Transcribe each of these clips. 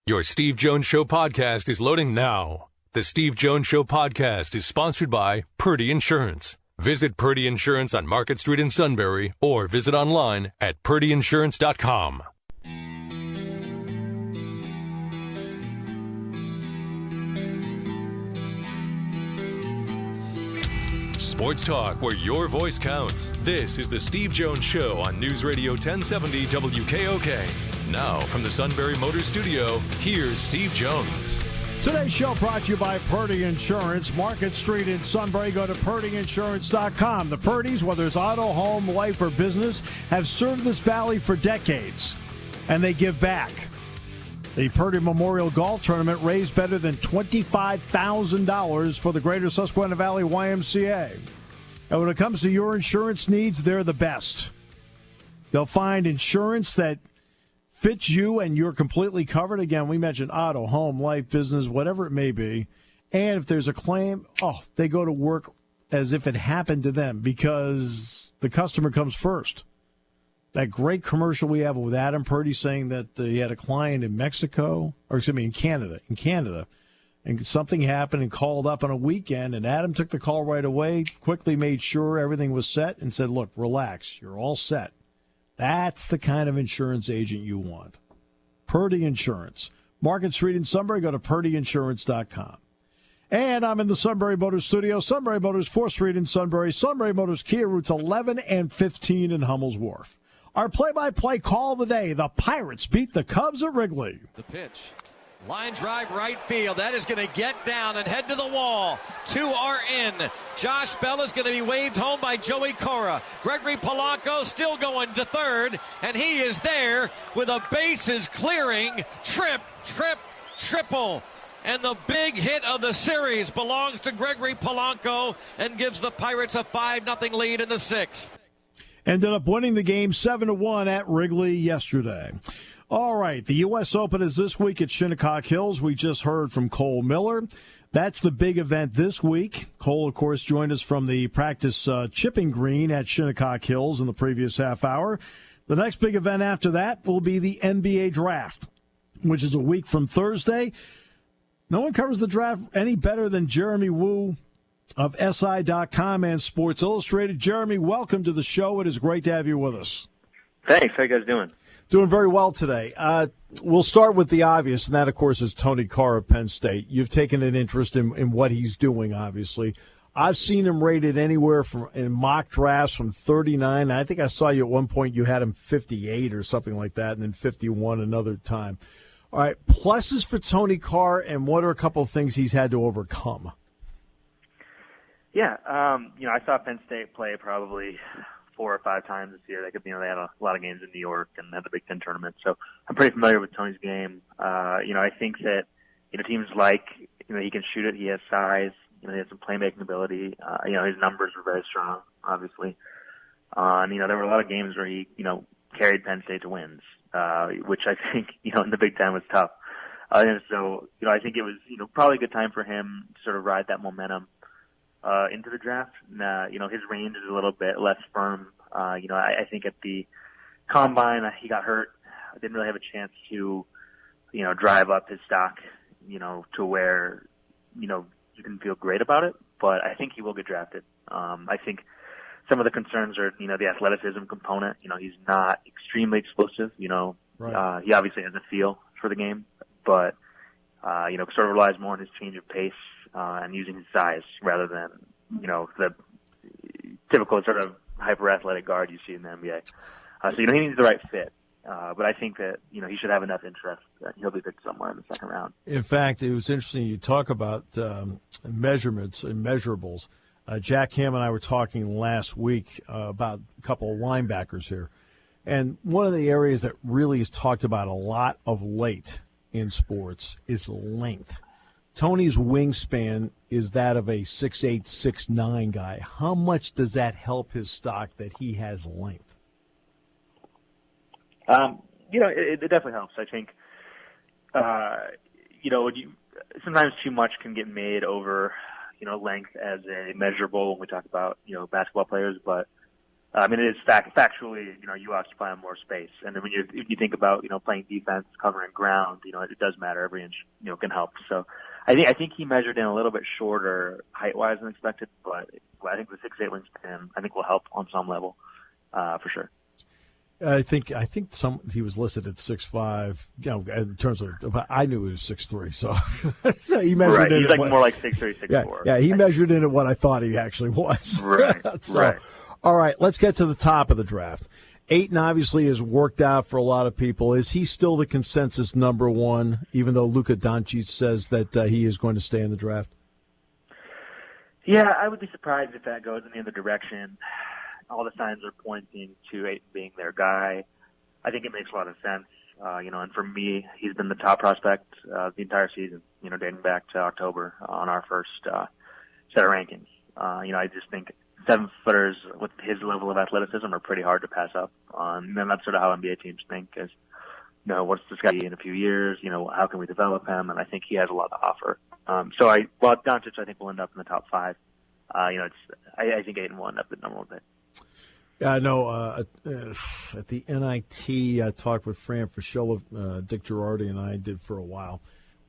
Your Steve Jones Show podcast is loading now. The Steve Jones Show podcast is sponsored by Purdy Insurance. Visit Purdy Insurance on Market Street in Sunbury or visit online at purdyinsurance.com. Sports talk where your voice counts. This is the Steve Jones Show on News Radio 1070 WKOK. Now, from the Sunbury Motors Studio, here's Steve Jones. Today's show brought to you by Purdy Insurance. Market Street in Sunbury. Go to purdyinsurance.com. The Purdys, whether it's auto, home, life, or business, have served this valley for decades, and they give back. The Purdy Memorial Golf Tournament raised better than $25,000 for the Greater Susquehanna Valley YMCA. And when it comes to your insurance needs, they're the best. They'll find insurance that fits you and you're completely covered. Again, we mentioned auto, home, life, business, whatever it may be. And if there's a claim, they go to work as if it happened to them because the customer comes first. That great commercial we have with Adam Purdy saying that he had a client in Mexico, in Canada, and something happened and called up on a weekend, and Adam took the call right away, quickly made sure everything was set, and said, look, relax, you're all set. That's the kind of insurance agent you want. Purdy Insurance. Market Street in Sunbury, go to purdyinsurance.com. And I'm in the Sunbury Motors studio. Sunbury Motors, 4th Street in Sunbury. Sunbury Motors, Kia routes 11 and 15 in Hummel's Wharf. Our play-by-play call of the day, the Pirates beat the Cubs at Wrigley. The pitch. Line drive right field. That is going to get down and head to the wall. 2 are in. Josh Bell is going to be waved home by Joey Cora. Gregory Polanco still going to third, and he is there with a bases clearing triple. And the big hit of the series belongs to Gregory Polanco and gives the Pirates a 5-0 lead in the 6th. Ended up winning the game 7-1 at Wrigley yesterday. All right, the U.S. Open is this week at Shinnecock Hills. We just heard from Cole Miller. That's the big event this week. Cole, of course, joined us from the practice chipping green at Shinnecock Hills in the previous half hour. The next big event after that will be the NBA Draft, which is a week from Thursday. No one covers the draft any better than Jeremy Wu of SI.com and Sports Illustrated. Jeremy, welcome to the show. It is great to have you with us. Thanks. How you guys doing? Doing very well today. We'll start with the obvious, and that, of course, is Tony Carr of Penn State. You've taken an interest in what he's doing, obviously. I've seen him rated anywhere from in mock drafts from 39. I think I saw you at one point, you had him 58 or something like that, and then 51 another time. All right, pluses for Tony Carr, and what are a couple of things he's had to overcome? Yeah, I saw Penn State play probably 4 or 5 times this year. They had a lot of games in New York and had the Big Ten tournament, so I'm pretty familiar with Tony's game. I think that teams like he can shoot it. He has size. He has some playmaking ability. His numbers were very strong, obviously. And there were a lot of games where he carried Penn State to wins, which I think in the Big Ten was tough. And so I think it was probably a good time for him to sort of ride that momentum into the draft. His range is a little bit less firm. I think at the combine he got hurt. Didn't really have a chance to, drive up his stock, to where, you can feel great about it. But I think he will get drafted. I think some of the concerns are, the athleticism component. He's not extremely explosive. Right. He obviously has a feel for the game, but sort of relies more on his change of pace. And using his size rather than, the typical sort of hyper-athletic guard you see in the NBA. So, he needs the right fit. But I think that, he should have enough interest that he'll be picked somewhere in the second round. In fact, it was interesting you talk about measurements and measurables. Jack Ham and I were talking last week about a couple of linebackers here. And one of the areas that really is talked about a lot of late in sports is length. Tony's wingspan is that of a 6'8", 6'9" guy. How much does that help his stock that he has length? It definitely helps. I think, sometimes too much can get made over, length as a measurable when we talk about, basketball players. But I mean, it is factually, you occupy more space. And then when you think about, playing defense, covering ground, it does matter. Every inch, can help. So I think he measured in a little bit shorter height-wise than expected, but I think the 6'8" wingspan, I think will help on some level, for sure. I think he was listed at 6'5". In terms of, I knew he was 6'3", so he measured right. in. He's more like 6'3", 6'4". Yeah, he measured in at what I thought he actually was. Right. Right. All right, let's get to the top of the draft. Ayton obviously has worked out for a lot of people. Is he still the consensus number one, even though Luka Doncic says that he is going to stay in the draft? Yeah, I would be surprised if that goes in the other direction. All the signs are pointing to Ayton being their guy. I think it makes a lot of sense. And for me, he's been the top prospect the entire season, dating back to October on our first set of rankings. I just think 7-footers with his level of athleticism are pretty hard to pass up. And that's sort of how NBA teams think is, what's this guy in a few years? How can we develop him? And I think he has a lot to offer. While Doncic, I think, will end up in the top 5. I think Ayton will end up at number 1 pick. Yeah, I know. At the NIT, I talked with Fran Fraschilla, Dick Girardi, and I did for a while.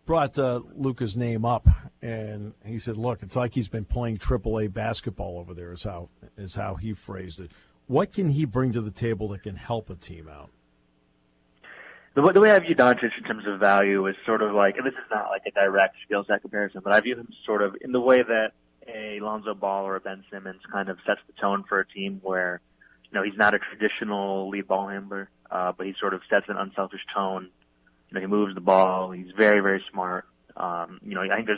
Brought Luka's name up, and he said, "Look, it's like he's been playing AAA basketball over there." Is how he phrased it. What can he bring to the table that can help a team out? The way I view Doncic in terms of value is sort of like, and this is not like a direct skill set comparison, but I view him sort of in the way that a Lonzo Ball or a Ben Simmons kind of sets the tone for a team where, he's not a traditional lead ball handler, but he sort of sets an unselfish tone. He moves the ball. He's very, very smart. I think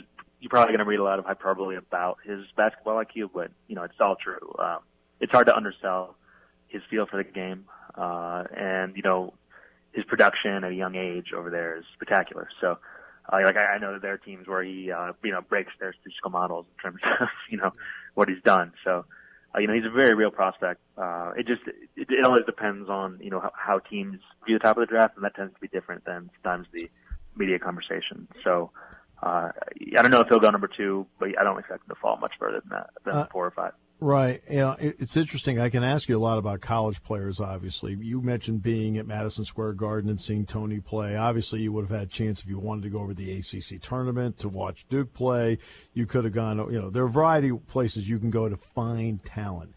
you're probably going to read a lot of hyperbole about his basketball IQ, but, it's all true. It's hard to undersell his feel for the game. And, his production at a young age over there is spectacular. So, I know that there are teams where he, breaks their statistical models in terms of, what he's done. So, he's a very real prospect. It always depends on, how teams view the top of the draft, and that tends to be different than sometimes the media conversation. So, I don't know if he'll go number 2, but I don't expect him to fall much further than 4 or 5. Right. It's interesting. I can ask you a lot about college players, obviously. You mentioned being at Madison Square Garden and seeing Tony play. Obviously, you would have had a chance if you wanted to go over the ACC tournament to watch Duke play. You could have gone, there are a variety of places you can go to find talent.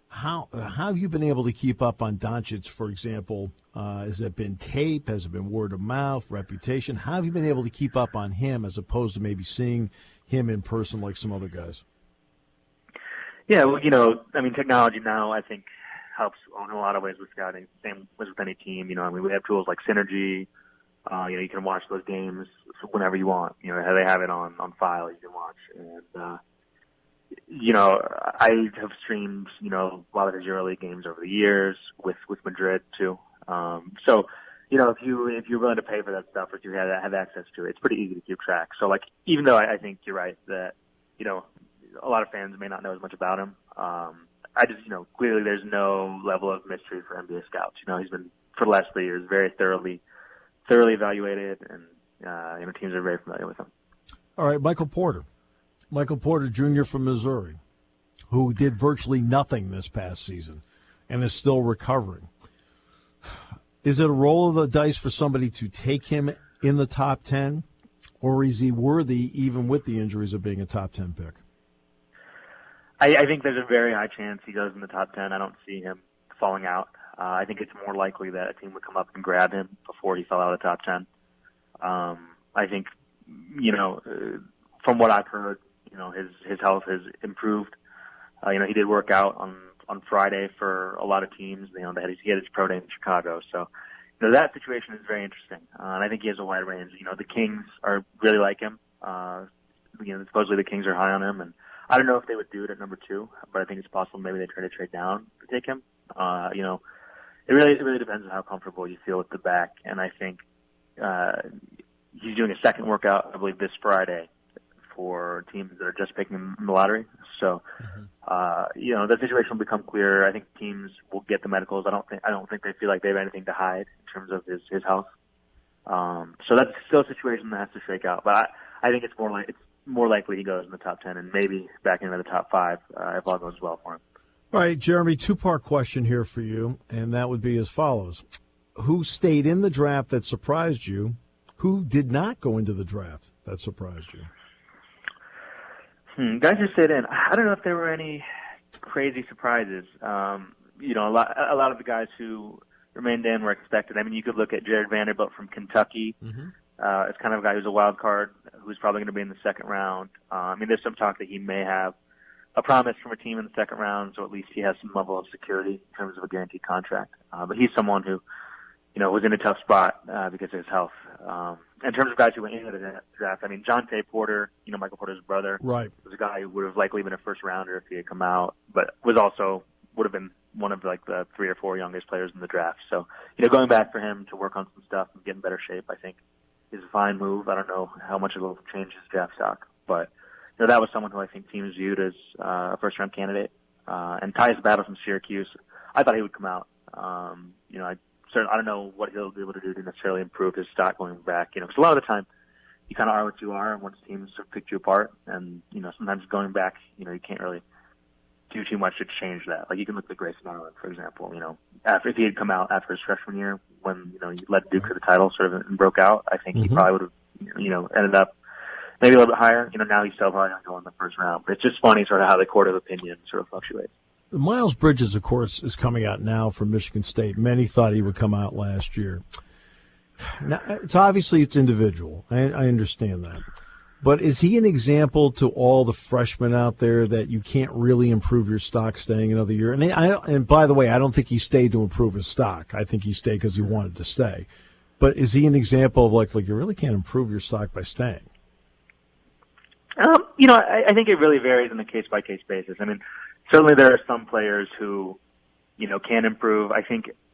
How have you been able to keep up on Doncic, for example? Has it been tape? Has it been word of mouth, reputation? How have you been able to keep up on him as opposed to maybe seeing him in person like some other guys? Yeah, well, technology now I think helps in a lot of ways with scouting. Same as with any team. We have tools like Synergy. You can watch those games whenever you want. They have it on file you can watch. And I have streamed a lot of his EuroLeague games over the years with Madrid too. So if you're willing to pay for that stuff or if you have access to it, it's pretty easy to keep track. So even though I think you're right that a lot of fans may not know as much about him. I just, clearly there's no level of mystery for NBA scouts. He's been, for the last 3 years, very thoroughly evaluated, and, teams are very familiar with him. All right, Michael Porter Jr. from Missouri, who did virtually nothing this past season and is still recovering. Is it a roll of the dice for somebody to take him in the top 10, or is he worthy, even with the injuries, of being a top 10 pick? I think there's a very high chance he goes in the top 10. I don't see him falling out. I think it's more likely that a team would come up and grab him before he fell out of the top 10. I think, from what I've heard, his health has improved. He did work out on Friday for a lot of teams. He had his pro day in Chicago. So, that situation is very interesting. And I think he has a wide range. The Kings really like him. Supposedly the Kings are high on him, and I don't know if they would do it at number 2, but I think it's possible maybe they try to trade down to take him. It really depends on how comfortable you feel with the back, and I think he's doing a second workout, I believe, this Friday for teams that are just picking him in the lottery. So, the situation will become clearer. I think teams will get the medicals. I don't think they feel like they have anything to hide in terms of his health. So that's still a situation that has to shake out, but I think it's more likely he goes in the top 10 and maybe back into the top 5 if all goes well for him. All right, Jeremy, two-part question here for you, and that would be as follows. Who stayed in the draft that surprised you? Who did not go into the draft that surprised you? Guys who stayed in, I don't know if there were any crazy surprises. A lot of the guys who remained in were expected. I mean, you could look at Jared Vanderbilt from Kentucky. It's kind of a guy who's a wild card, who's probably going to be in the second round. There's some talk that he may have a promise from a team in the second round, so at least he has some level of security in terms of a guaranteed contract. But he's someone who, was in a tough spot because of his health. In terms of guys who went into the draft, Jonte Porter, Michael Porter's brother, right, was a guy who would have likely been a first rounder if he had come out, but would have been one of the 3 or 4 youngest players in the draft. So, going back for him to work on some stuff and get in better shape, I think is a fine move. I don't know how much it will change his draft stock, but that was someone who I think teams viewed as a first-round candidate. And Tyus Battle from Syracuse, I thought he would come out. I don't know what he'll be able to do to necessarily improve his stock going back. Because a lot of the time you kind of are what you are once teams have picked you apart. And, sometimes going back, you can't really do too much to change that. Like you can look at Grayson Allen, for example. If he had come out after his freshman year when, he led Duke to the title sort of and broke out, I think he probably would have, ended up maybe a little bit higher. Now he's still probably going to go in the first round. But it's just funny sort of how the court of opinion sort of fluctuates. Miles Bridges, of course, is coming out now from Michigan State. Many thought he would come out last year. Now, it's individual. I understand that. But is he an example to all the freshmen out there that you can't really improve your stock staying another year? And by the way, I don't think he stayed to improve his stock. I think he stayed because he wanted to stay. But is he an example of like you really can't improve your stock by staying? I think it really varies on a case-by-case basis. Certainly there are some players who, can improve.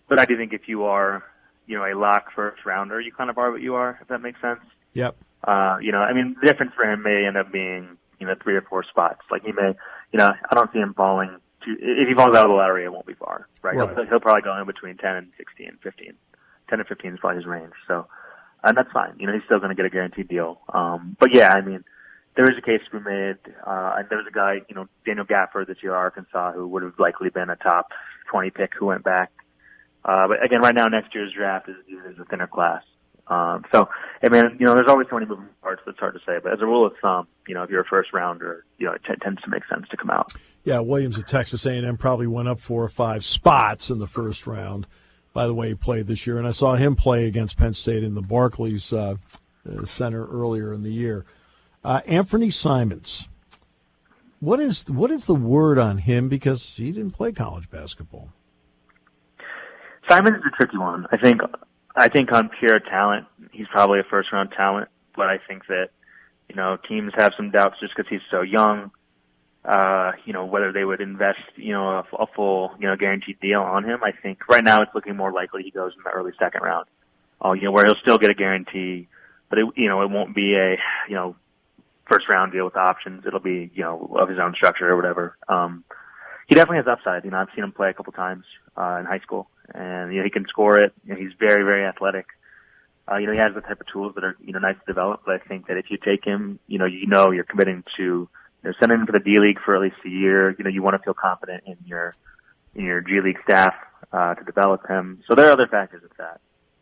But I do think if you are, a lock first rounder, you kind of are what you are, if that makes sense. Yep. The difference for him may end up being, 3 or 4 spots. Like he may, I don't see him falling if he falls out of the lottery, it won't be far, right? He'll probably go in between 10 and 16, 15. 10 and 15 is probably his range. So, and that's fine. He's still going to get a guaranteed deal. But yeah, there is a case to be made. And there was a guy, Daniel Gafford this year at Arkansas, who would have likely been a top 20 pick who went back. But again, right now, next year's draft is a thinner class. There's always so many moving parts that's hard to say. But as a rule of thumb, if you're a first rounder, it tends to make sense to come out. Yeah, Williams at Texas A&M probably went up 4 or 5 spots in the first round. By the way, he played this year. And I saw him play against Penn State in the Barclays Center earlier in the year. Anthony Simons, what is the word on him? Because he didn't play college basketball. Simons is a tricky one. I think on pure talent, he's probably a first-round talent. But I think that, teams have some doubts just because he's so young, whether they would invest, a full, guaranteed deal on him. I think right now it's looking more likely he goes in the early second round, where he'll still get a guarantee, but it won't be a, first round deal with options. It'll be, of his own structure or whatever. He definitely has upside. I've seen him play a couple times, in high school, and, he can score it. He's very, very athletic. He has the type of tools that are, nice to develop, but I think that if you take him, you're committing to, sending him to the D League for at least a year. You want to feel confident in your G League staff, to develop him. So there are other factors with that.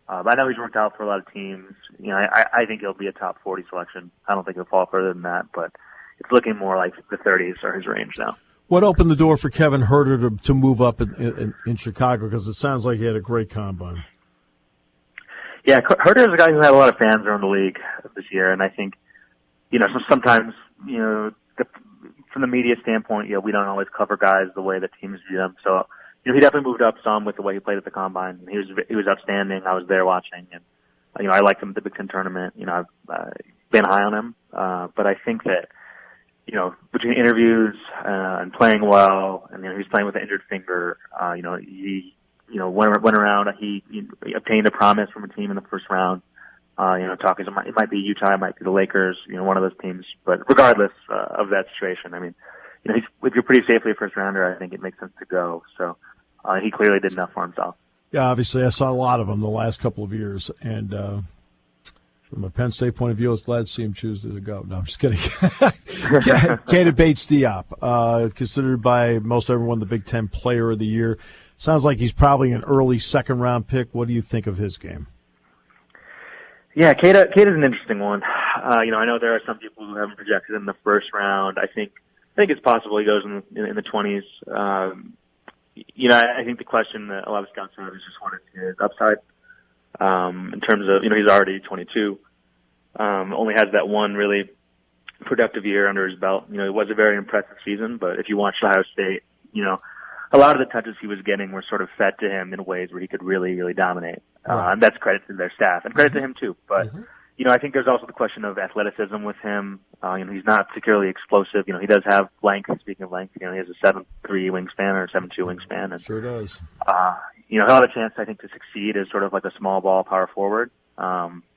But I know he's worked out for a lot of teams. I think he'll be a top 40 selection. I don't think he'll fall further than that, but it's looking more like the 30s are his range now. What opened the door for Kevin Huerter to move up in Chicago? Because it sounds like he had a great combine. Yeah, Huerter is a guy who had a lot of fans around the league this year, and I think, sometimes, from the media standpoint, we don't always cover guys the way that teams view them. So, he definitely moved up some with the way he played at the combine. He was outstanding. I was there watching, and I liked him at the Big Ten tournament. I've been high on him, but I think that between interviews and playing well, and he's playing with an injured finger. He went around. He obtained a promise from a team in the first round. Talking it might be Utah, it might be the Lakers. One of those teams. But regardless of that situation, if you're pretty safely a first rounder, I think it makes sense to go. So he clearly did enough for himself. Yeah, obviously, I saw a lot of them the last couple of years, and From a Penn State point of view, I was glad to see him choose to go. No, I'm just kidding. Keita Bates-Diop, considered by most everyone the Big Ten Player of the Year. Sounds like he's probably an early second-round pick. What do you think of his game? Yeah, Keita's an interesting one. I know there are some people who haven't projected in the first round. I think it's possible he goes in the 20s. I think the question that a lot of scouts have is just what is his upside. In terms of, he's already 22, only has that one really productive year under his belt. It was a very impressive season, but if you watched Ohio State, a lot of the touches he was getting were sort of fed to him in ways where he could really, really dominate. Right. And that's credit to their staff and credit to him too. But, I think there's also the question of athleticism with him. He's not particularly explosive. He does have length. Speaking of length, he has a 7'3" wingspan or 7'2" wingspan. And, sure does. He'll have a chance, I think, to succeed as sort of like a small ball power forward. But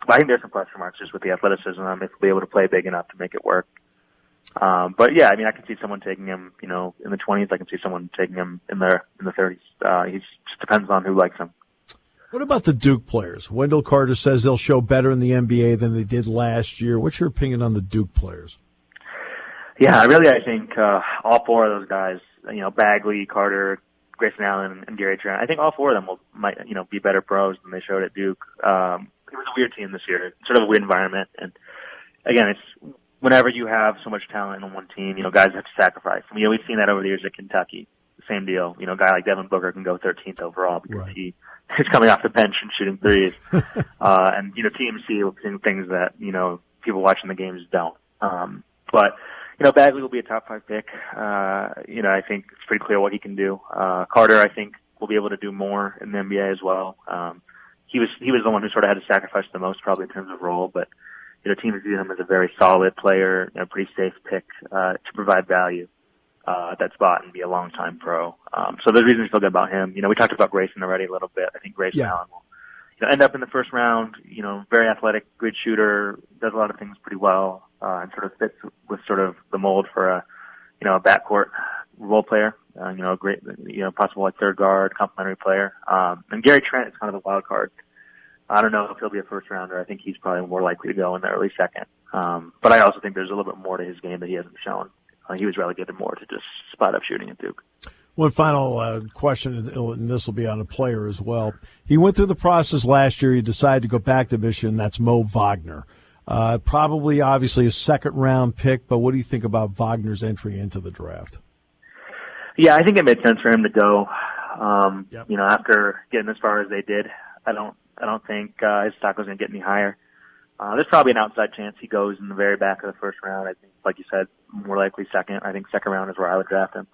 I think there's some question marks just with the athleticism, if he'll be able to play big enough to make it work. But yeah, I can see someone taking him, in the 20s. I can see someone taking him in the 30s. He just depends on who likes him. What about the Duke players? Wendell Carter says they'll show better in the NBA than they did last year. What's your opinion on the Duke players? Yeah, I think all four of those guys, Bagley, Carter, Grayson Allen, and Gary Trent, I think all four of them might be better pros than they showed at Duke. It was a weird team this year, sort of a weird environment. And again, it's whenever you have so much talent on one team, guys have to sacrifice. We've seen that over the years at Kentucky. Same deal. A guy like Devin Booker can go 13th overall because he is coming off the bench and shooting threes. And, teams see things that, people watching the games don't. But Bagley will be a top 5 pick. I think it's pretty clear what he can do. Carter, I think, will be able to do more in the NBA as well. He was the one who sort of had to sacrifice the most probably in terms of role, but, teams view him as a very solid player, a pretty safe pick, to provide value. At that spot and be a long-time pro. So there's reasons to feel good about him. We talked about Grayson already a little bit. I think Grayson Allen will end up in the first round, very athletic, good shooter, does a lot of things pretty well, and sort of fits with sort of the mold for a backcourt role player, a great, possible like third guard, complementary player. And Gary Trent is kind of the wild card. I don't know if he'll be a first rounder. I think he's probably more likely to go in the early second. But I also think there's a little bit more to his game that he hasn't shown. He was relegated more to just spot-up shooting at Duke. One final question, and this will be on a player as well. He went through the process last year. He decided to go back to Michigan. That's Mo Wagner. Probably, obviously, a second-round pick, but what do you think about Wagner's entry into the draft? Yeah, I think it made sense for him to go. After getting as far as they did, I don't think his stock was going to get any higher. There's probably an outside chance he goes in the very back of the first round. I think, like you said, more likely second. I think second round is where I would draft him.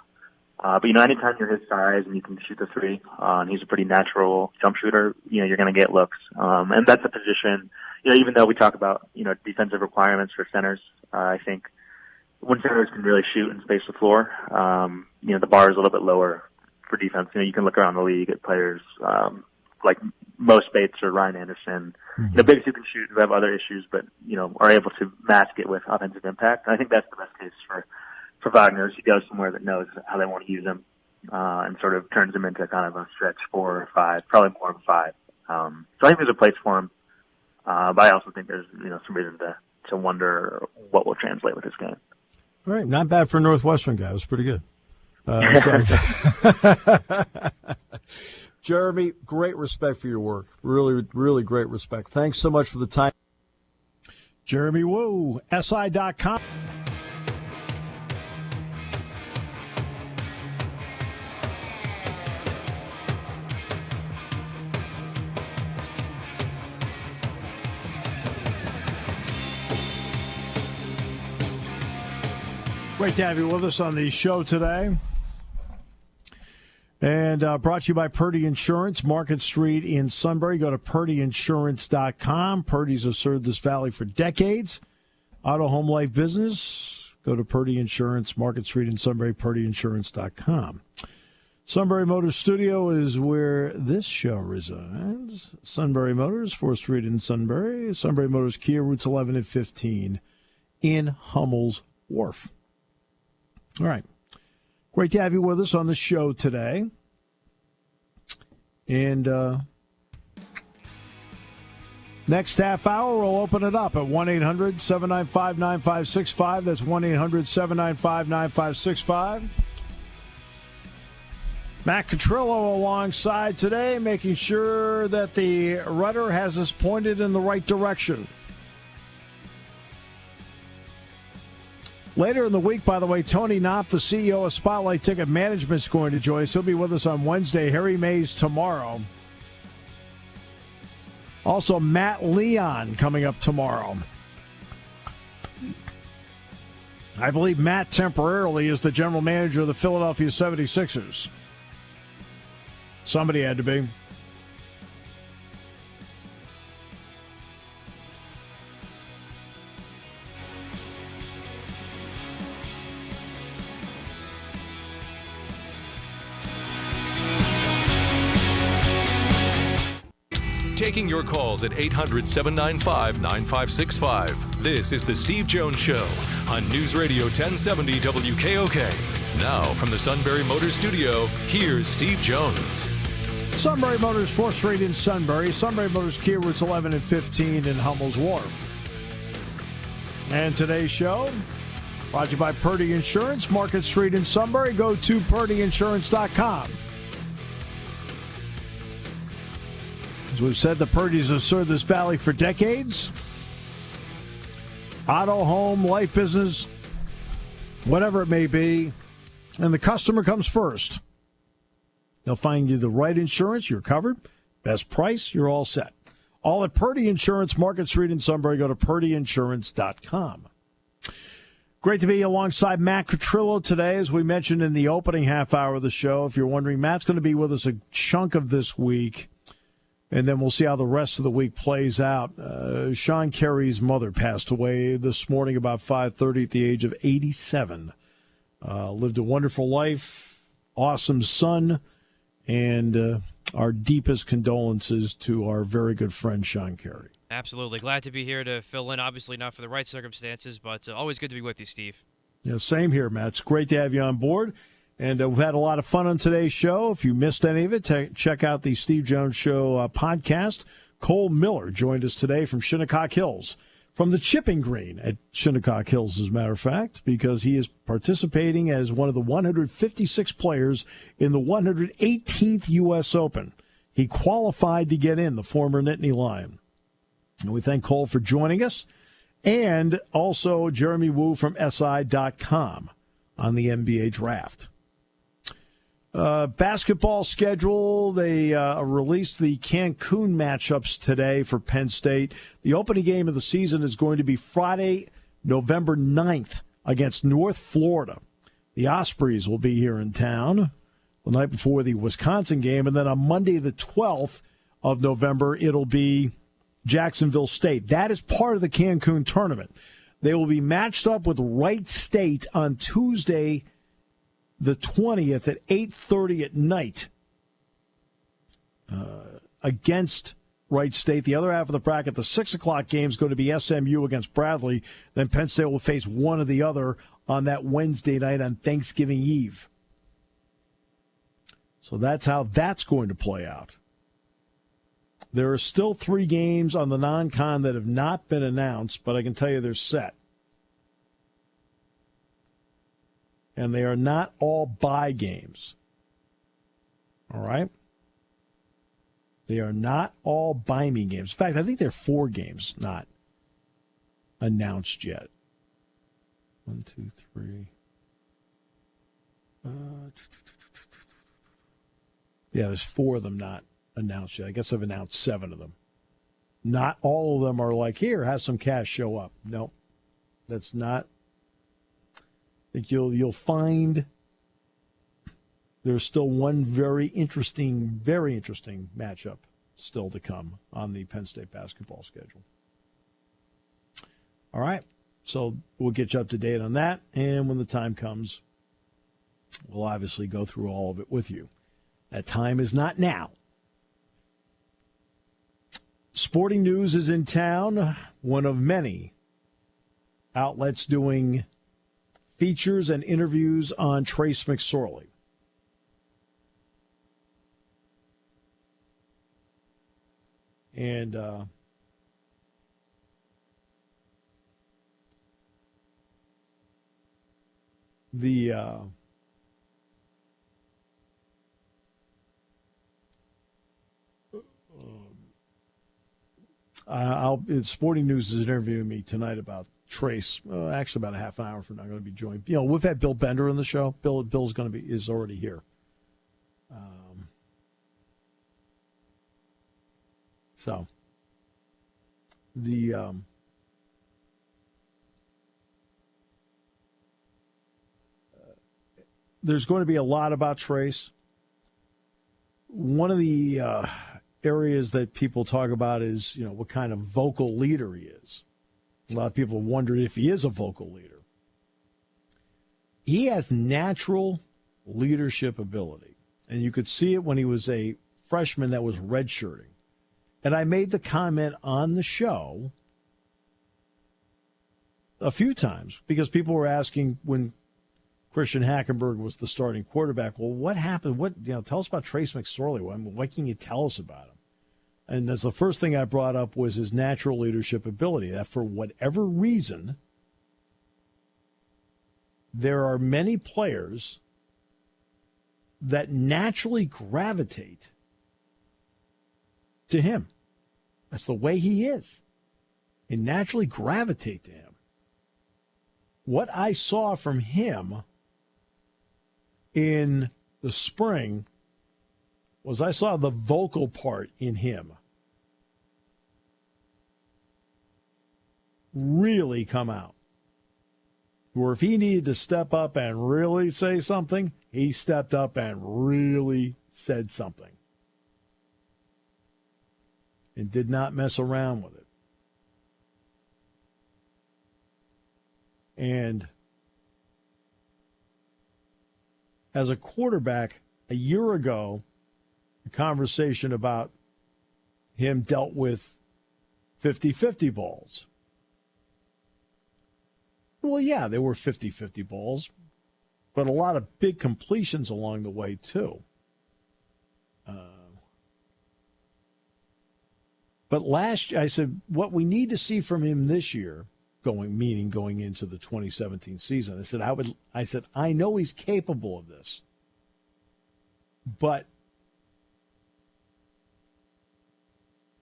But anytime you're his size and you can shoot the three, and he's a pretty natural jump shooter, you're going to get looks. And that's a position, even though we talk about, defensive requirements for centers, I think when centers can really shoot and space the floor, the bar is a little bit lower for defense. You can look around the league at players, like Mo Spates or Ryan Anderson, bigs who can shoot, who have other issues, but, are able to mask it with offensive impact. And I think that's the best case for Wagner. He goes somewhere that knows how they want to use him, and sort of turns him into kind of a stretch 4 or 5, probably more of a 5. So I think there's a place for him. But I also think there's, some reason to wonder what will translate with his game. All right. Not bad for a Northwestern guy. It was pretty good. Jeremy, great respect for your work. Really, really great respect. Thanks so much for the time. Jeremy Woo, SI.com. Great to have you with us on the show today. And brought to you by Purdy Insurance, Market Street in Sunbury. Go to PurdyInsurance.com. Purdy's have served this valley for decades. Auto, home, life, business. Go to Purdy Insurance, Market Street in Sunbury, PurdyInsurance.com. Sunbury Motors Studio is where this show resides. Sunbury Motors, 4th Street in Sunbury. Sunbury Motors Kia, routes 11 and 15 in Hummel's Wharf. All right. Great to have you with us on the show today. And Next half hour, we'll open it up at 1-800-795-9565. That's 1-800-795-9565. Matt Catrillo alongside today, making sure that the rudder has us pointed in the right direction. Later in the week, by the way, Tony Knopp, the CEO of Spotlight Ticket Management, is going to join us. He'll be with us on Wednesday. Harry Mays tomorrow. Also, Matt Leon coming up tomorrow. I believe Matt temporarily is the general manager of the Philadelphia 76ers. Somebody had to be. Taking your calls at 800-795-9565. This is The Steve Jones Show on News Radio 1070 WKOK. Now, from the Sunbury Motors Studio, here's Steve Jones. Sunbury Motors, 4th Street in Sunbury. Sunbury Motors, Kia routes 11 and 15 in Hummel's Wharf. And today's show, brought to you by Purdy Insurance, Market Street in Sunbury. Go to purdyinsurance.com. As we've said, the Purdys have served this valley for decades. Auto, home, life business, whatever it may be. And the customer comes first. They'll find you the right insurance. You're covered. Best price. You're all set. All at Purdy Insurance, Market Street in Sunbury. Go to purdyinsurance.com. Great to be alongside Matt Catrillo today, as we mentioned in the opening half hour of the show. If you're wondering, Matt's going to be with us a chunk of this week. And then we'll see how the rest of the week plays out. Sean Carey's mother passed away this morning about 5:30 at the age of 87. Lived a wonderful life, awesome son, and our deepest condolences to our very good friend Sean Carey. Absolutely. Glad to be here to fill in. Obviously not for the right circumstances, but always good to be with you, Steve. Yeah, same here, Matt. It's great to have you on board. And we've had a lot of fun on today's show. If you missed any of it, check out the Steve Jones Show podcast. Cole Miller joined us today from Shinnecock Hills, from the Chipping Green at Shinnecock Hills, as a matter of fact, because he is participating as one of the 156 players in the 118th U.S. Open. He qualified to get in, the former Nittany Lion. And we thank Cole for joining us, and also Jeremy Wu from SI.com on the NBA draft. Basketball schedule, they released the Cancun matchups today for Penn State. The opening game of the season is going to be Friday, November 9th against North Florida. The Ospreys will be here in town the night before the Wisconsin game. And then on Monday, the 12th of November, it'll be Jacksonville State. That is part of the Cancun tournament. They will be matched up with Wright State on Tuesday, the 20th at 8:30 at night against Wright State. The other half of the bracket, the 6 o'clock game, is going to be SMU against Bradley. Then Penn State will face one or the other on that Wednesday night on Thanksgiving Eve. So that's how that's going to play out. There are still 3 games on the non-con that have not been announced, but I can tell you they're set. And they are not all bye games. All right? They are not all buy me games. In fact, I think there are 4 games not announced yet. 1, 2, 3. Yeah, there's 4 of them not announced yet. I guess I've announced 7 of them. Not all of them are like, here, have some cash show up. No, that's not. I think you'll find there's still one very interesting matchup still to come on the Penn State basketball schedule. All right, so we'll get you up to date on that, and when the time comes, we'll obviously go through all of it with you. That time is not now. Sporting News is in town, one of many outlets doing features and interviews on Trace McSorley. And Sporting News is interviewing me tonight about Trace. Actually, about a half an hour from now, I'm going to be joined. We've had Bill Bender on the show. Bill's is already here. So there's going to be a lot about Trace. One of the areas that people talk about is, what kind of vocal leader he is. A lot of people wondered if he is a vocal leader. He has natural leadership ability, and you could see it when he was a freshman that was redshirting. And I made the comment on the show a few times because people were asking when Christian Hackenberg was the starting quarterback, well, what happened? Tell us about Trace McSorley. What can you tell us about him? And that's the first thing I brought up was his natural leadership ability, that for whatever reason, there are many players that naturally gravitate to him. That's the way he is. They naturally gravitate to him. What I saw from him in the spring was I saw the vocal part in him really come out. Where if he needed to step up and really say something, he stepped up and really said something. And did not mess around with it. And as a quarterback, a year ago, a conversation about him dealt with 50-50 balls. Well, yeah, they were 50-50 balls, but a lot of big completions along the way, too. But last year, I said, what we need to see from him this year, going into the 2017 season, I said, I know he's capable of this, but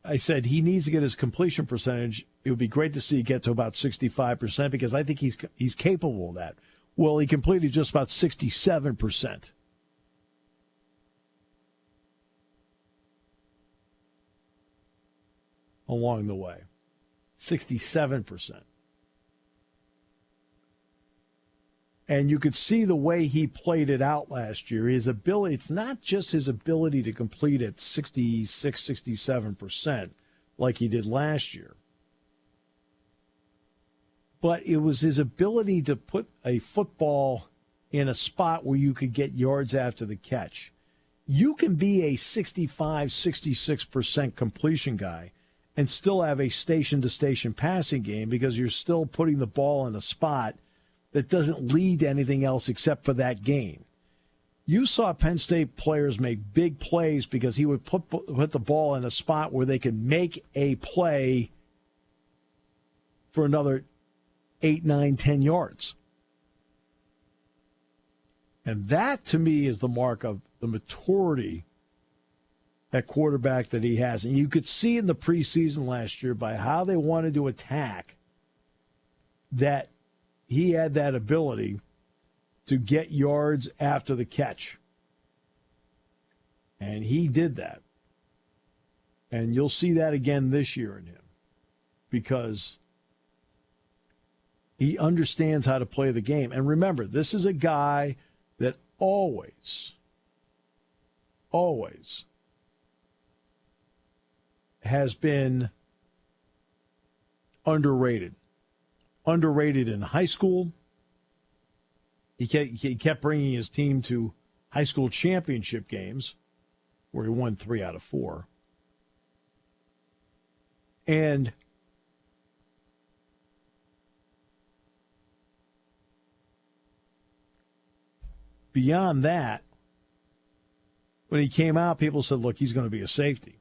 I said he needs to get his completion percentage. It would be great to see it get to about 65% because I think he's capable of that. Well, he completed just about 67%. Along the way. 67%. And you could see the way he played it out last year. His ability, it's not just his ability to complete at 66, 67% like he did last year. But it was his ability to put a football in a spot where you could get yards after the catch. You can be a 65, 66% completion guy and still have a station-to-station passing game because you're still putting the ball in a spot that doesn't lead to anything else except for that game. You saw Penn State players make big plays because he would put the ball in a spot where they could make a play for another 8, 9, 10 yards. And that, to me, is the mark of the maturity at quarterback that he has. And you could see in the preseason last year by how they wanted to attack that he had that ability to get yards after the catch. And he did that. And you'll see that again this year in him because he understands how to play the game. And remember, this is a guy that always has been underrated. Underrated in high school. He kept bringing his team to high school championship games where he won 3 out of 4. And beyond that, when he came out, people said, look, he's going to be a safety.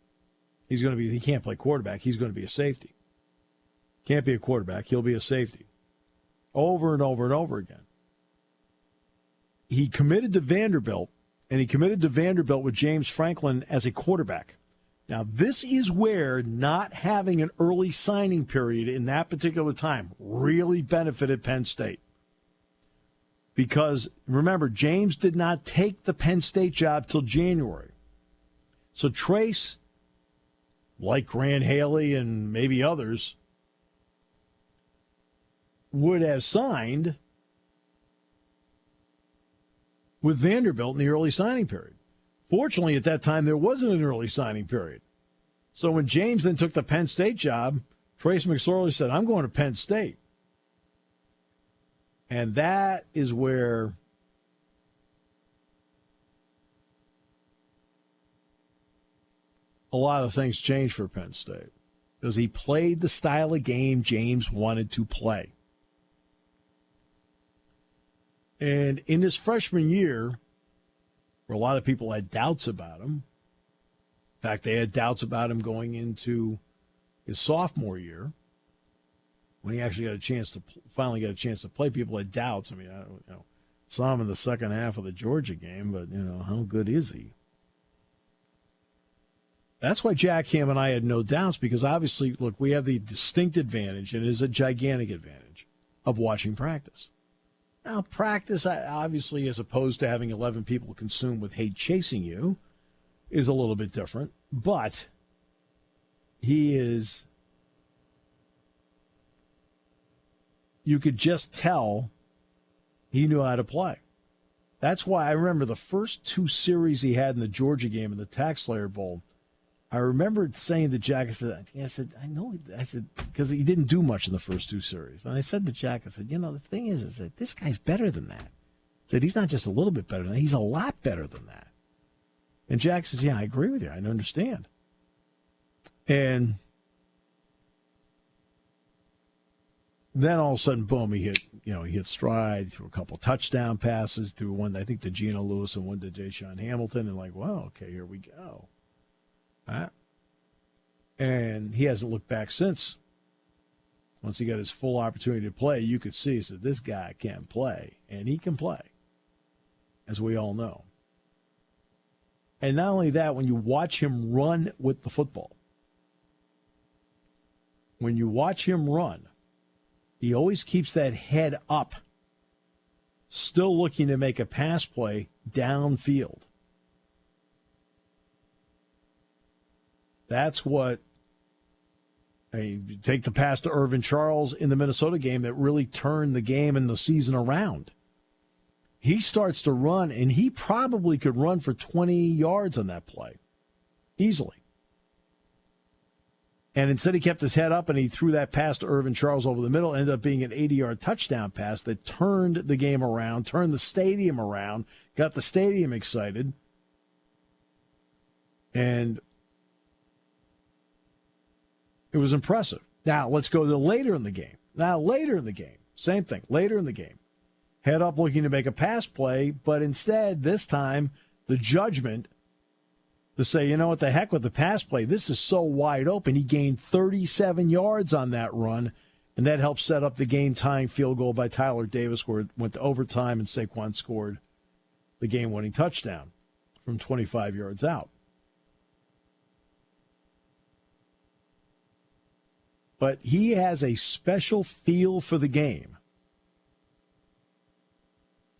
He can't play quarterback. He's going to be a safety. Can't be a quarterback. He'll be a safety. Over and over and over again. he committed to Vanderbilt, and he committed to Vanderbilt with James Franklin as a quarterback. Now, this is where not having an early signing period in that particular time really benefited Penn State. Because, remember, James did not take the Penn State job till January. So Trace, like Grant Haley and maybe others, would have signed with Vanderbilt in the early signing period. Fortunately, at that time, there wasn't an early signing period. So when James then took the Penn State job, Trace McSorley said, I'm going to Penn State. And that is where a lot of things changed for Penn State. Because he played the style of game James wanted to play. And in his freshman year, where a lot of people had doubts about him, in fact, they had doubts about him going into his sophomore year, when he actually got a chance to finally got a chance to play. People had doubts. I mean, I saw him in the second half of the Georgia game, but how good is he? That's why Jack Ham and I had no doubts, because obviously, look, we have the distinct advantage, and it is a gigantic advantage, of watching practice. Now, practice, obviously, as opposed to having 11 people consumed with hate chasing you, is a little bit different. But you could just tell he knew how to play. That's why I remember the first two series he had in the Georgia game in the Tax Slayer Bowl. I remembered saying to Jack, I said, I know, because he didn't do much in the first two series. And I said to Jack, I said, the thing is that this guy's better than that. I said, he's not just a little bit better than that, he's a lot better than that. And Jack says, yeah, I agree with you. I understand. And then all of a sudden, boom, he hit stride, threw a couple touchdown passes, threw one, I think, to Geno Lewis and one to Deshaun Hamilton, and like, wow, okay, here we go. And he hasn't looked back since. Once he got his full opportunity to play, you could see that this guy can play, and he can play, as we all know. And not only that, when you watch him run with the football, he always keeps that head up, still looking to make a pass play downfield. That's what, you take the pass to Irvin Charles in the Minnesota game that really turned the game and the season around. He starts to run, and he probably could run for 20 yards on that play, easily. And instead he kept his head up, and he threw that pass to Irvin Charles over the middle. It ended up being an 80-yard touchdown pass that turned the game around, turned the stadium around, got the stadium excited. And it was impressive. Now, let's go to later in the game. Same thing, later in the game. Head up looking to make a pass play, but instead, this time, the judgment to say, what the heck with the pass play? This is so wide open. He gained 37 yards on that run, and that helped set up the game-tying field goal by Tyler Davis, where it went to overtime, and Saquon scored the game-winning touchdown from 25 yards out. But he has a special feel for the game.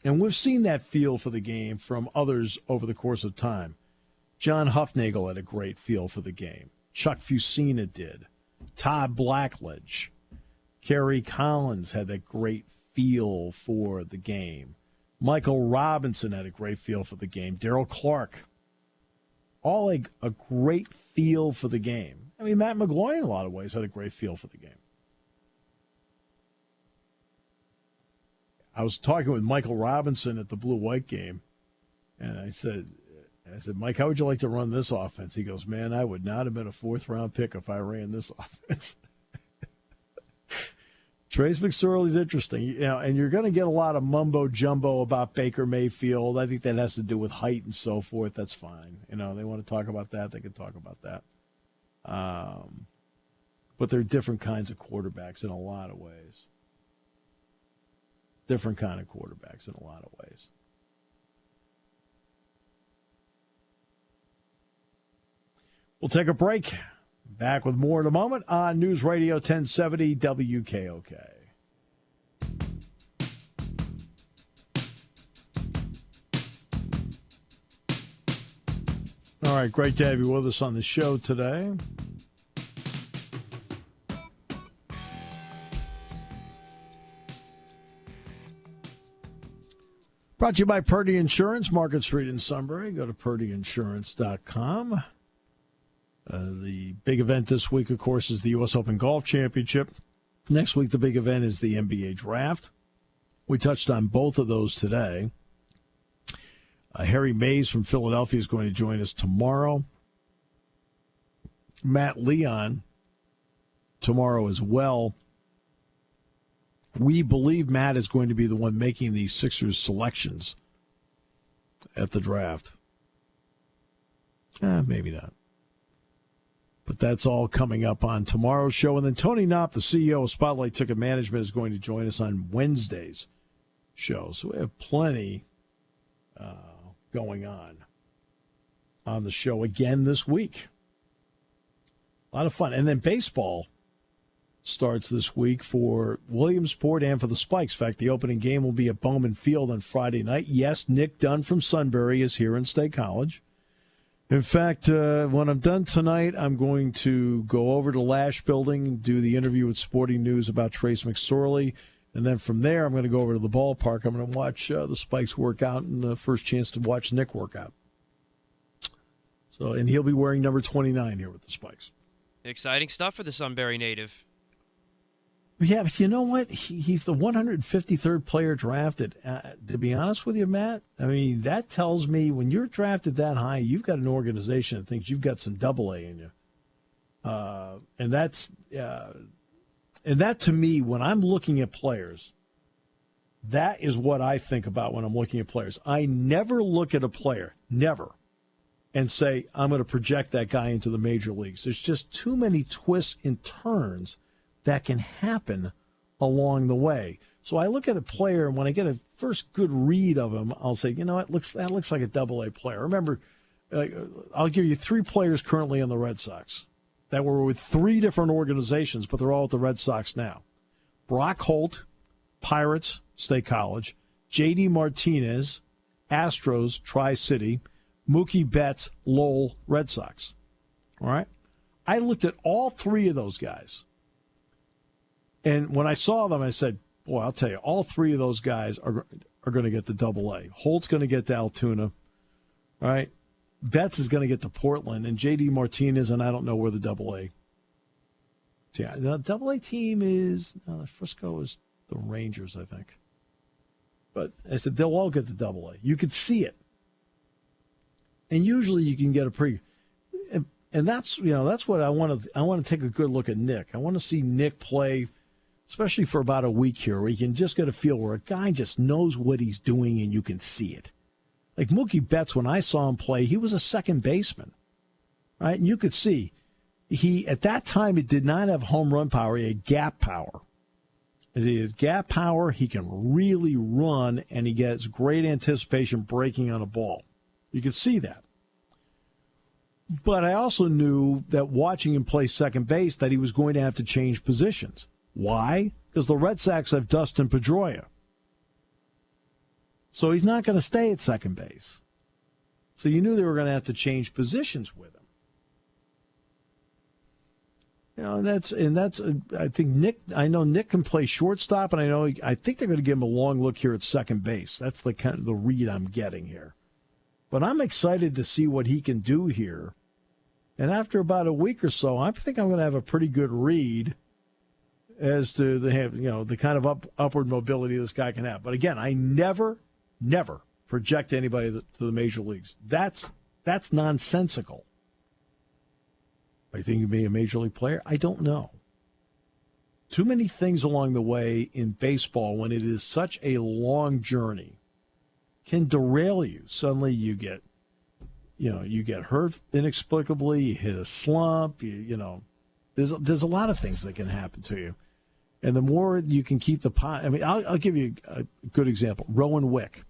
And we've seen that feel for the game from others over the course of time. John Huffnagel had a great feel for the game. Chuck Fusina did. Todd Blackledge. Kerry Collins had a great feel for the game. Michael Robinson had a great feel for the game. Darrell Clark. All a great feel for the game. I mean, Matt McGloin, in a lot of ways, had a great feel for the game. I was talking with Michael Robinson at the Blue-White game, and I said, Mike, how would you like to run this offense? He goes, man, I would not have been a fourth-round pick if I ran this offense. Trace McSorley's interesting, and you're going to get a lot of mumbo-jumbo about Baker Mayfield. I think that has to do with height and so forth. That's fine. They want to talk about that, they can talk about that. But they're different kinds of quarterbacks in a lot of ways. We'll take a break. Back with more in a moment on News Radio 1070 WKOK. All right, great to have you with us on the show today. Brought to you by Purdy Insurance, Market Street in Sunbury. Go to purdyinsurance.com. The big event this week, of course, is the U.S. Open Golf Championship. Next week, the big event is the NBA Draft. We touched on both of those today. Harry Mays from Philadelphia is going to join us tomorrow. Matt Leon tomorrow as well. We believe Matt is going to be the one making these Sixers selections at the draft. Maybe not. But that's all coming up on tomorrow's show. And then Tony Knopp, the CEO of Spotlight Ticket Management, is going to join us on Wednesday's show. So we have plenty going on the show again this week. A lot of fun. And then baseball starts this week for Williamsport and for the Spikes. In fact, the opening game will be at Bowman Field on Friday night. Yes, Nick Dunn from Sunbury is here in State College. In fact, when I'm done tonight, I'm going to go over to Lash Building and do the interview with Sporting News about Trace McSorley. And then from there, I'm going to go over to the ballpark. I'm going to watch the Spikes work out and the first chance to watch Nick work out. So, and he'll be wearing number 29 here with the Spikes. Exciting stuff for the Sunbury native. Yeah, but you know what? He's the 153rd player drafted. To be honest with you, Matt, I mean, that tells me when you're drafted that high, you've got an organization that thinks you've got some AA in you. And that to me, when I'm looking at players, that is what I think about when I'm looking at players. I never look at a player, never, and say, I'm going to project that guy into the major leagues. There's just too many twists and turns that can happen along the way. So I look at a player, and when I get a first good read of him, I'll say, you know what, that looks like a AA player. Remember, I'll give you 3 players currently on the Red Sox that were with 3 different organizations, but they're all at the Red Sox now. Brock Holt, Pirates, State College. J.D. Martinez, Astros, Tri-City. Mookie Betts, Lowell, Red Sox. All right? I looked at all 3 of those guys. And when I saw them, I said, boy, I'll tell you, all 3 of those guys are going to get the AA. Holt's going to get to Altoona. All right? Betts is going to get to Portland, and J.D. Martinez, and I don't know where the AA. Yeah, the AA team is, Frisco is the Rangers, I think. But I said, they'll all get the AA. You could see it. And usually you can get a pretty, and that's what I want to take a good look at Nick. I want to see Nick play, especially for about a week here, where you can just get a feel where a guy just knows what he's doing and you can see it. Like Mookie Betts, when I saw him play, he was a second baseman, right? And you could see at that time, he did not have home run power. He had gap power. As he has gap power, he can really run, and he gets great anticipation breaking on a ball. You could see that. But I also knew that watching him play second base that he was going to have to change positions. Why? Because the Red Sox have Dustin Pedroia. So he's not going to stay at second base. So you knew they were going to have to change positions with him. You know, I think Nick. I know Nick can play shortstop, and I think they're going to give him a long look here at second base. That's the kind of the read I'm getting here. But I'm excited to see what he can do here. And after about a week or so, I think I'm going to have a pretty good read as to the kind of upward mobility this guy can have. But again, I never project anybody to the major leagues. That's nonsensical. I think he'd be a major league player. I don't know. Too many things along the way in baseball when it is such a long journey can derail you. Suddenly you get hurt inexplicably, you hit a slump, there's a lot of things that can happen to you. And the more you can keep I'll give you a good example. Rowan Wick.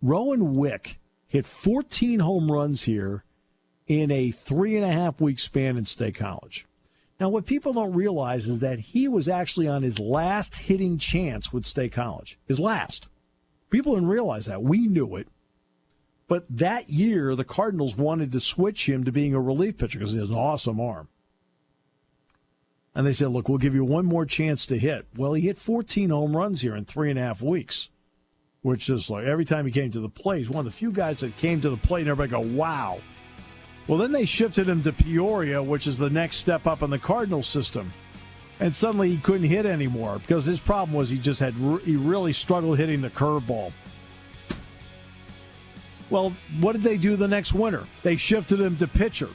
Rowan Wick hit 14 home runs here in a 3.5-week span in State College. Now, what people don't realize is that he was actually on his last hitting chance with State College. His last. People didn't realize that. We knew it. But that year, the Cardinals wanted to switch him to being a relief pitcher because he has an awesome arm. And they said, look, we'll give you one more chance to hit. Well, he hit 14 home runs here in 3.5 weeks, which is like every time he came to the plate, he's one of the few guys that came to the plate and everybody go, wow. Well, then they shifted him to Peoria, which is the next step up in the Cardinals system. And suddenly he couldn't hit anymore because his problem was he really struggled hitting the curveball. Well, what did they do the next winter? They shifted him to pitcher.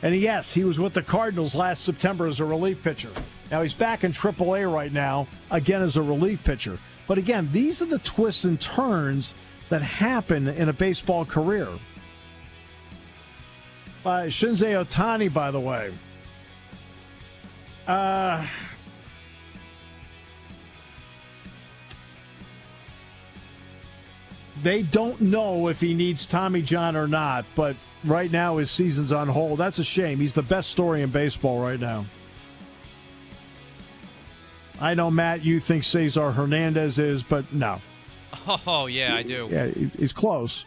And yes, he was with the Cardinals last September as a relief pitcher. Now he's back in AAA right now, again as a relief pitcher. But again, these are the twists and turns that happen in a baseball career. Shinzei Ohtani, by the way. They don't know if he needs Tommy John or not, but right now his season's on hold. That's a shame. He's the best story in baseball right now. I know, Matt, you think Cesar Hernandez is, but no. Oh, yeah, I do. Yeah, he's close.